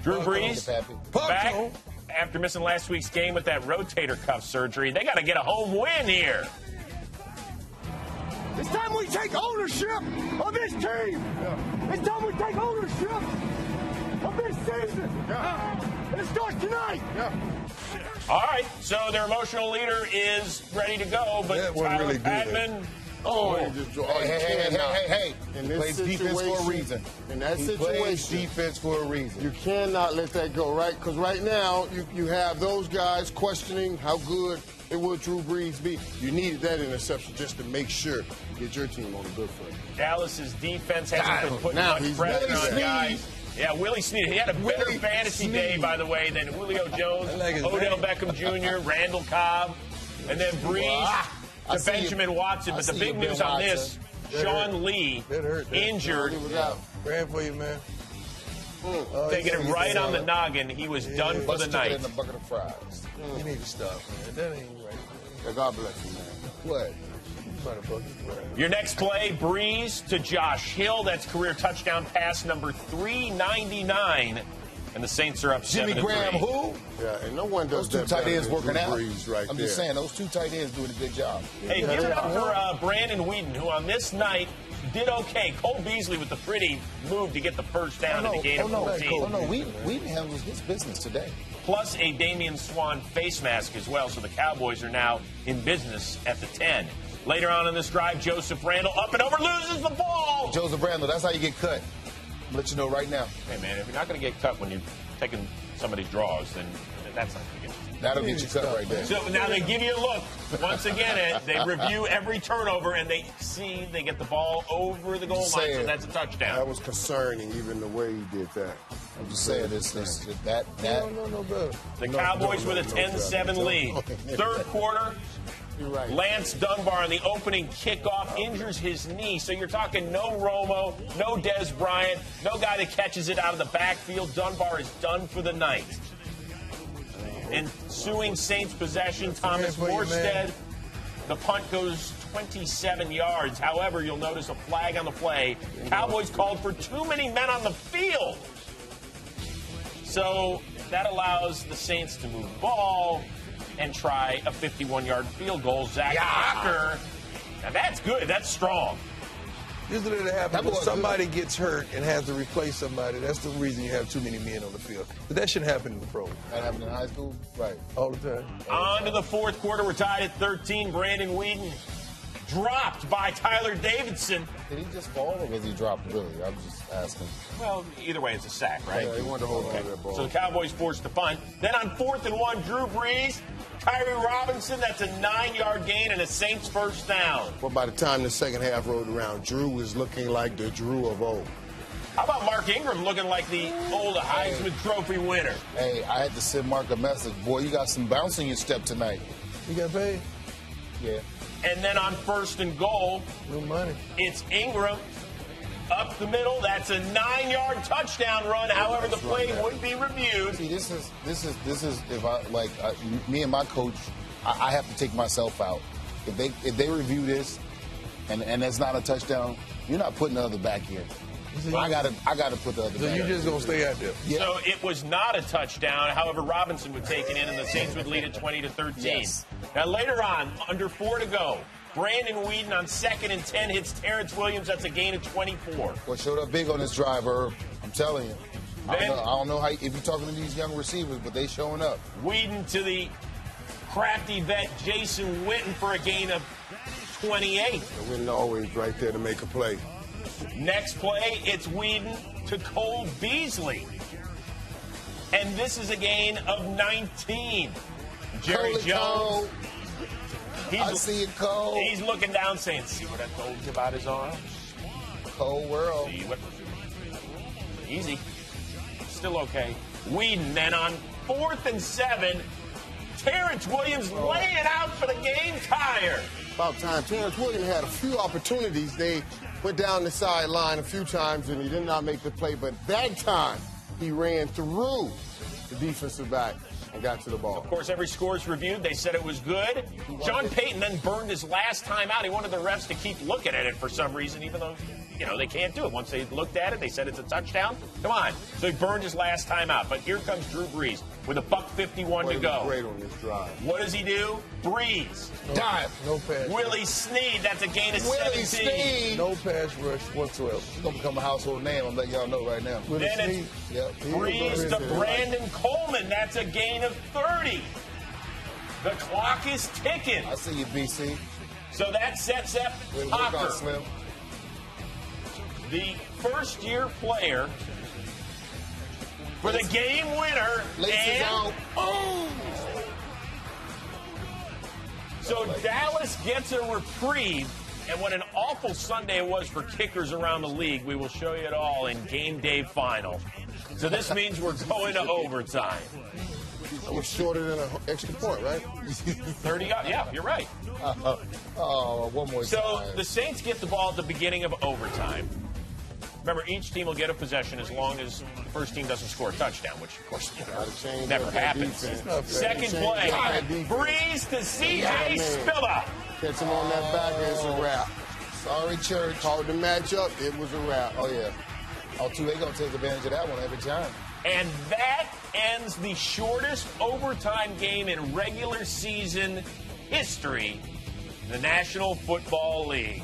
Drew Brees back after missing last week's game with that rotator cuff surgery. They got to get a home win here. It's time we take ownership of this team. Yeah. It's time we take ownership of this season. Yeah. It starts tonight. Yeah. All right, so their emotional leader is ready to go, but Tyler really Patman... Hey. In he plays defense for a reason. In that situation, plays defense for a reason. You cannot let that go, right? Because right now, you have those guys questioning how good it would Drew Brees be. You needed that interception just to make sure you get your team on a good foot. Dallas's defense hasn't been putting much pressure on guys. Yeah, Willie Snead. He had a better fantasy day, by the way, than Julio Jones, Odell Beckham Jr., Randall Cobb, and then Brees to Benjamin Watson. But the big news on this, Sean Lee injured. Praying for you, man. Taking it right on the noggin. He was done for the night. In a bucket of fries. You need to stop, man. That ain't right. God bless you, man. What? Your next play, Brees to Josh Hill. That's career touchdown pass number 399. And the Saints are up 7-3. Jimmy Graham, who? Yeah, and no one does those two tight ends working out. Right I'm just saying, those two tight ends doing a good job. Hey, give it up for Brandon Whedon, who on this night did okay. Cole Beasley with the pretty move to get the first down in the game of 14. Whedon handles his business today. Plus a Damian Swan face mask as well, so the Cowboys are now in business at the 10. Later on in this drive, Joseph Randle up and over, loses the ball. Joseph Randle, that's how you get cut. I'll let you know right now. Hey, man, if you're not going to get cut when you're taking somebody's draws, then that's not going to get you. That'll get you cut right there. So now they give you a look. Once again, they review every turnover, and they see they get the ball over the goal line, so that's a touchdown. That was concerning, even the way he did that. I'm just saying that. The Cowboys with a 10-7 lead. Third quarter. Right. Lance Dunbar on the opening kickoff injures his knee. So you're talking no Romo, no Des Bryant, no guy that catches it out of the backfield. Dunbar is done for the night. Ensuing Saints possession, Thomas Morstead. The punt goes 27 yards. However, you'll notice a flag on the play. Cowboys called for too many men on the field. So that allows the Saints to move the ball and try a 51-yard field goal. Zach Walker. Now that's good. That's strong. Usually that happens when somebody gets hurt and has to replace somebody. That's the reason you have too many men on the field. But that shouldn't happen in the pros. That happened in high school? Right. All the time. On to the fourth quarter. We're tied at 13. Brandon Whedon dropped by Tyler Davidson. Did he just fall or was he dropped really? I'm just asking. Well, either way, it's a sack, right? Yeah, he wanted to hold on to that ball. So the Cowboys forced to punt. Then on 4th and 1, Drew Brees, Tyree Robinson, that's a 9-yard gain and a Saints first down. Well, by the time the second half rolled around, Drew was looking like the Drew of old. How about Mark Ingram looking like the old Heisman Trophy winner? Hey, I had to send Mark a message. Boy, you got some bounce in your step tonight. You got paid? Yeah. And then on 1st and goal, no money. It's Ingram up the middle. That's a 9-yard touchdown run. However, the play would be reviewed. See, this is if I me and my coach, I have to take myself out. If they review this and that's not a touchdown, you're not putting the other back in. I gotta put the other back. So you're just gonna stay out there. Yeah. So it was not a touchdown. However, Robinson would take it in, and the Saints would lead it 20-13. Yes. Now later on, under 4 to go, Brandon Whedon on 2nd and 10 hits Terrence Williams. That's a gain of 24. Well, showed up big on this drive, Herb. I'm telling you. I don't know how if you're talking to these young receivers, but they showing up. Whedon to the crafty vet Jason Witten for a gain of 28. Witten always right there to make a play. Next play, it's Whedon to Cole Beasley. And this is a gain of 19. Jerry Jones. I see it, Cole. He's looking down saying, see what I told you about his arm? Cole world. See what? Easy. Still okay. Whedon then on 4th and 7. Terrence Williams laying out for the game tire. About time. Terrence Williams had a few opportunities. They went down the sideline a few times, and he did not make the play. But that time, he ran through the defensive back and got to the ball. Of course, every score is reviewed. They said it was good. John Payton then burned his last time out. He wanted the refs to keep looking at it for some reason, even though they can't do it. Once they looked at it, they said it's a touchdown. Come on. So he burned his last time out. But here comes Drew Brees with a $1:51 to go. Great on this drive. What does he do? Breeze. Dive. No pass. Willie Snead, that's a gain of Willie 17. Snead. No pass rush whatsoever. He's going to become a household name. I'm letting y'all know right now. Willie Then Snead. it's Yep. Breeze to Brandon Coleman. That's a gain of 30. The clock is ticking. I see you, BC. So that sets up Way to work out, Hopper, Slim. the first-year player, for the game winner. Laces out. Oh! So Dallas gets a reprieve, and what an awful Sunday it was for kickers around the league. We will show you it all in Game Day Final. So this means we're going to overtime. That was shorter than an extra point, right? 30, yeah, you're right. One more So time. the Saints get the ball at the beginning of overtime. Remember, each team will get a possession as long as the first team doesn't score a touchdown, which, of course, never happens. Second play, Breeze to C.J. Spiller. Catch him on that back, and it's a wrap. Sorry, Church. Called the matchup, it was a wrap. Oh, yeah. They're going to take advantage of that one every time. And that ends the shortest overtime game in regular season history in the National Football League.